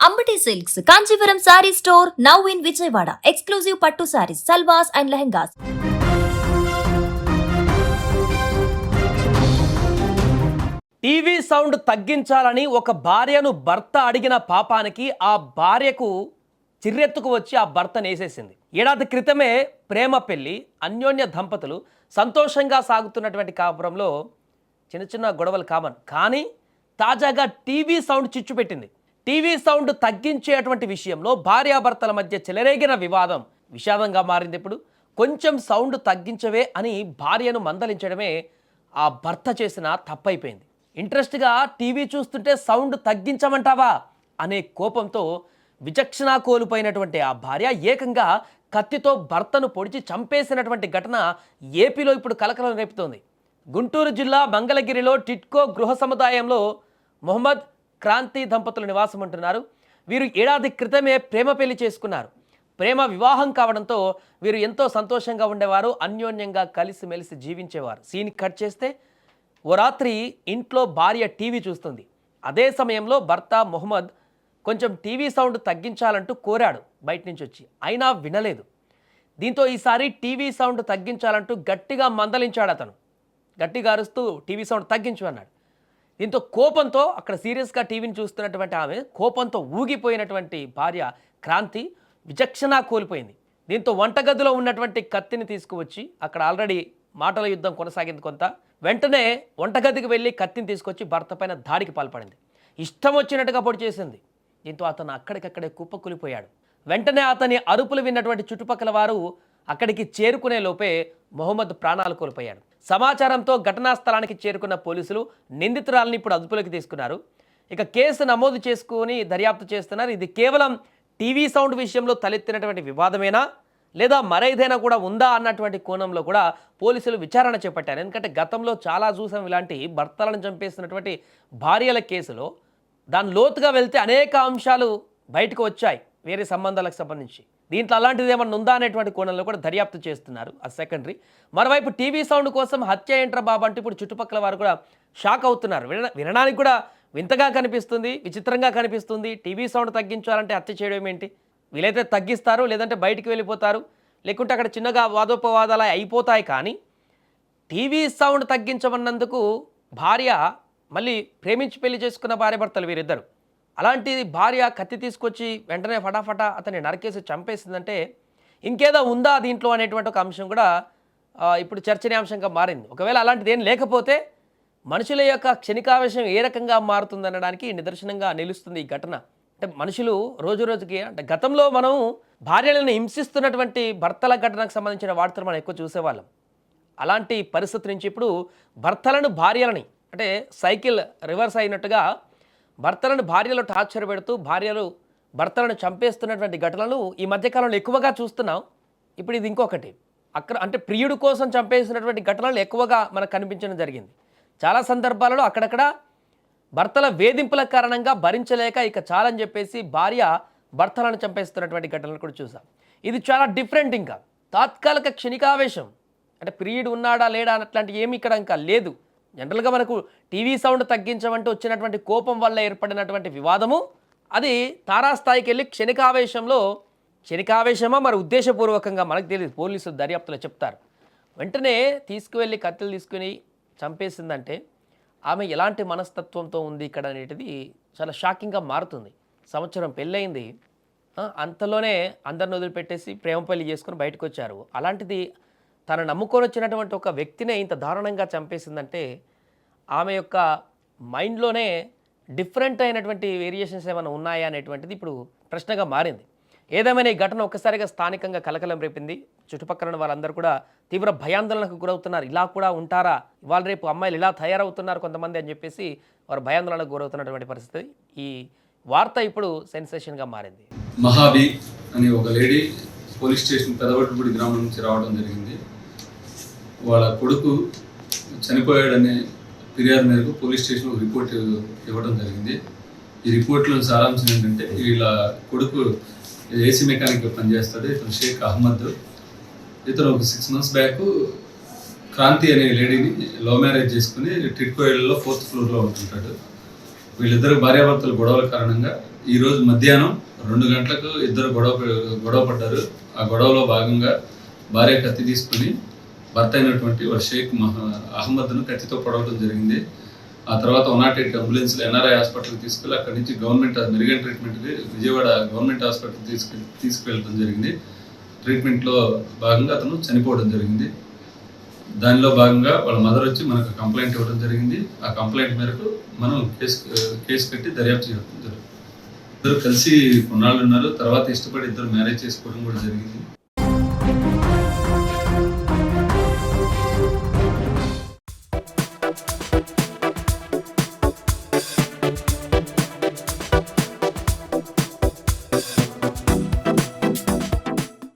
Ambati Silks, Kanchivaram Saree Store, now in Vijayawada. Exclusive Pattu Sarees, Salwas and Lehengas. TV sound తగ్గించాలని ఒక భార్యను భర్త అడిగిన పాపానికి ఆ భార్యకు చిర్రెత్తుకు వచ్చి ఆ భర్తను వేసేసింది. ఏడాది క్రితమే ప్రేమ పెళ్లి అన్యోన్య దంపతులు సంతోషంగా సాగుతున్నటువంటి కాపురంలో చిన్న చిన్న గొడవలు కామన్. కానీ తాజాగా టీవీ సౌండ్ చిచ్చు పెట్టింది. టీవీ సౌండ్ తగ్గించేటువంటి విషయంలో భార్యాభర్తల మధ్య చెలరేగిన వివాదం విషాదంగా మారింది. ఇప్పుడు కొంచెం సౌండ్ తగ్గించవే అని భార్యను మందలించడమే ఆ భర్త చేసిన తప్పైపోయింది. ఇంట్రెస్ట్గా టీవీ చూస్తుంటే సౌండ్ తగ్గించమంటావా అనే కోపంతో విచక్షణ కోల్పోయినటువంటి ఆ భార్య ఏకంగా కత్తితో భర్తను పొడిచి చంపేసినటువంటి ఘటన ఏపీలో ఇప్పుడు కలకలం రేపుతోంది. గుంటూరు జిల్లా మంగళగిరిలో టిట్కో గృహ సముదాయంలో మొహమ్మద్ క్రాంతి దంపతులు నివాసం ఉంటున్నారు. వీరు ఏడాది క్రితమే ప్రేమ పెళ్లి చేసుకున్నారు. ప్రేమ వివాహం కావడంతో వీరు ఎంతో సంతోషంగా ఉండేవారు, అన్యోన్యంగా కలిసిమెలిసి జీవించేవారు. సీన్ కట్ చేస్తే ఓ రాత్రి ఇంట్లో భార్య టీవీ చూస్తుంది. అదే సమయంలో భర్త మొహమ్మద్ కొంచెం టీవీ సౌండ్ తగ్గించాలంటూ కోరాడు బయట నుంచి వచ్చి, అయినా వినలేదు. దీంతో ఈసారి టీవీ సౌండ్ తగ్గించాలంటూ గట్టిగా మందలించాడు. అతను గట్టిగా అరుస్తూ టీవీ సౌండ్ తగ్గించు అన్నాడు. దీంతో కోపంతో అక్కడ సీరియస్గా టీవీని చూస్తున్నటువంటి ఆమె కోపంతో ఊగిపోయినటువంటి భార్య క్రాంతి విచక్షణ కోల్పోయింది. దీంతో వంటగదిలో ఉన్నటువంటి కత్తిని తీసుకువచ్చి అక్కడ ఆల్రెడీ మాటల యుద్ధం కొనసాగింది కొంత. వెంటనే వంటగదికి వెళ్ళి కత్తిని తీసుకొచ్చి భర్త పైన దాడికి పాల్పడింది. ఇష్టం వచ్చినట్టుగా పొడి చేసింది. దీంతో అతను అక్కడికక్కడే కుప్పకూలిపోయాడు. వెంటనే అతని అరుపులు విన్నటువంటి చుట్టుపక్కల వారు అక్కడికి చేరుకునే లోపే మొహమ్మద్ ప్రాణాలు కోల్పోయాడు. సమాచారంతో ఘటనా స్థలానికి చేరుకున్న పోలీసులు నిందితురాలని ఇప్పుడు అదుపులోకి తీసుకున్నారు. ఇక కేసు నమోదు చేసుకుని దర్యాప్తు చేస్తున్నారు. ఇది కేవలం టీవీ సౌండ్ విషయంలో తలెత్తినటువంటి వివాదమేనా లేదా మరేదైనా కూడా ఉందా అన్నటువంటి కోణంలో కూడా పోలీసులు విచారణ చేపట్టారు. ఎందుకంటే గతంలో చాలా చూసాం ఇలాంటి భర్తలను చంపేస్తున్నటువంటి భార్యల కేసులో. దాని లోతుగా వెళ్తే అనేక అంశాలు బయటకు వచ్చాయి వేరే సంబంధాలకు సంబంధించి. దీంట్లో అలాంటిది ఏమన్నా ఉందా అనేటువంటి కోణంలో కూడా దర్యాప్తు చేస్తున్నారు. అది సెకండరీ. మరోవైపు టీవీ సౌండ్ కోసం హత్య ఏంట్రా బాబు అంటే ఇప్పుడు చుట్టుపక్కల వారు కూడా షాక్ అవుతున్నారు. వినడానికి కూడా వింతగా కనిపిస్తుంది, విచిత్రంగా కనిపిస్తుంది. టీవీ సౌండ్ తగ్గించాలంటే హత్య చేయడం ఏంటి? వీలైతే తగ్గిస్తారు, లేదంటే బయటికి వెళ్ళిపోతారు, లేకుంటే అక్కడ చిన్నగా వాదోపవాదాలు అయిపోతాయి. కానీ టీవీ సౌండ్ తగ్గించమన్నందుకు భార్య, మళ్ళీ ప్రేమించి పెళ్లి చేసుకున్న భార్య భర్తలు వీరిద్దరు, అలాంటిది భార్య కత్తి తీసుకొచ్చి వెంటనే ఫటాఫటా అతన్ని నరికేసి చంపేసిందంటే ఇంకేదో ఉందా దీంట్లో అనేటువంటి ఒక అంశం కూడా ఇప్పుడు చర్చనీయాంశంగా మారింది. ఒకవేళ అలాంటిది ఏం లేకపోతే మనుషుల యొక్క క్షణికావేశం ఏ రకంగా మారుతుందనడానికి నిదర్శనంగా నిలుస్తుంది ఈ ఘటన. అంటే మనుషులు రోజు రోజుకి, అంటే గతంలో మనం భార్యలను హింసిస్తున్నటువంటి భర్తల ఘటనకు సంబంధించిన వార్తలు మనం ఎక్కువ చూసేవాళ్ళం. అలాంటి పరిస్థితి నుంచి ఇప్పుడు భర్తలను భార్యలని, అంటే సైకిల్ రివర్స్ అయినట్టుగా భర్తలను భార్యలు టార్చర్ పెడుతూ భార్యలు భర్తలను చంపేస్తున్నటువంటి ఘటనలు ఈ మధ్యకాలంలో ఎక్కువగా చూస్తున్నాం. ఇప్పుడు ఇది ఇంకొకటి అంటే ప్రియుడు కోసం చంపేసినటువంటి ఘటనలు ఎక్కువగా మనకు కనిపించడం జరిగింది. చాలా సందర్భాలలో అక్కడక్కడ భర్తల వేధింపుల కారణంగా భరించలేక ఇక చాలని చెప్పేసి భార్య భర్తలను చంపేస్తున్నటువంటి ఘటనలు కూడా చూసాం. ఇది చాలా డిఫరెంట్. ఇంకా తాత్కాలిక క్షణికావేశం, అంటే ప్రియుడు ఉన్నాడా లేడా అట్లాంటి ఏమి ఇక్కడ ఇంకా లేదు. జనరల్గా మనకు టీవీ సౌండ్ తగ్గించమంటూ వచ్చినటువంటి కోపం వల్ల ఏర్పడినటువంటి వివాదము అది తారాస్థాయికి వెళ్ళి క్షణికావేశమా మరి ఉద్దేశపూర్వకంగా మనకు తెలియదు, పోలీసులు దర్యాప్తులో చెప్తారు. వెంటనే తీసుకువెళ్ళి కత్తులు తీసుకుని చంపేసిందంటే ఆమె ఎలాంటి మనస్తత్వంతో ఉంది ఇక్కడ అనేటిది చాలా షాకింగ్గా మారుతుంది. సంవత్సరం పెళ్ళయింది, అంతలోనే అందరిని వదిలిపెట్టేసి ప్రేమ పెళ్లి చేసుకుని బయటకు వచ్చారు. అలాంటిది తను నమ్ముకొని వచ్చినటువంటి ఒక వ్యక్తినే ఇంత దారుణంగా చంపేసిందంటే ఆమె యొక్క మైండ్లోనే డిఫరెంట్ అయినటువంటి వేరియేషన్స్ ఏమైనా ఉన్నాయా అనేటువంటిది ఇప్పుడు ప్రశ్నగా మారింది. ఏదేమైనా ఈ ఘటన ఒక్కసారిగా స్థానికంగా కలకలం రేపింది. చుట్టుపక్కల వాళ్ళందరూ కూడా తీవ్ర భయాందోళనకు గురవుతున్నారు. ఇలా కూడా ఉంటారా, ఇవాళ రేపు అమ్మాయిలు ఇలా తయారవుతున్నారు కొంతమంది అని చెప్పేసి వారు భయాందోళనకు గురవుతున్నటువంటి పరిస్థితి. ఈ వార్త ఇప్పుడు సెన్సేషన్గా మారింది. మహాబీ అనే ఒక లేడీ పోలీస్ స్టేషన్ పెదవట్టుపూడి గ్రామం నుంచి రావడం జరిగింది. వాళ్ళ కొడుకు చనిపోయాడనే ఫిర్యాదు మేరకు పోలీస్ స్టేషన్లో రిపోర్ట్ ఇవ్వడం జరిగింది. ఈ రిపోర్ట్లో సారాంశం ఏంటంటే, వీళ్ళ కొడుకు ఏసీ మెకానిక్ పనిచేస్తాడు. ఇతను షేక్ అహ్మద్. ఇతను ఒక 6 months బ్యాక్ క్రాంతి అనే లేడీని లవ్ మ్యారేజ్ చేసుకుని టిట్కో ఏరియాలో 4th floorలో ఉంటుంటాడు. వీళ్ళిద్దరు భార్యాభర్తలు గొడవల కారణంగా ఈరోజు మధ్యాహ్నం 2 గంటలకు ఇద్దరు గొడవ పడ్డారు. ఆ గొడవలో భాగంగా భార్య కత్తి తీసుకుని భర్త అయినటువంటి షేక్ అహ్మద్ను కత్తితో పొడవడం జరిగింది. ఆ తర్వాత 108 అంబులెన్స్లో ఎన్ఆర్ఐ హాస్పిటల్కి తీసుకెళ్ళి అక్కడి నుంచి మెరుగైన ట్రీట్మెంట్కి విజయవాడ గవర్నమెంట్ హాస్పిటల్ తీసుకువెళ్ళడం జరిగింది. ట్రీట్మెంట్లో భాగంగా అతను చనిపోవడం జరిగింది. దానిలో భాగంగా వాళ్ళ మదర్ వచ్చి మనకు కంప్లైంట్ ఇవ్వడం జరిగింది. ఆ కంప్లైంట్ మేరకు మనం కేసు కట్టి దర్యాప్తు చేయడం జరుగుతుంది. ఇద్దరు కలిసి కొన్నాళ్ళు ఉన్నారు. తర్వాత ఇష్టపడి ఇద్దరు మ్యారేజ్ చేసుకోవడం కూడా జరిగింది.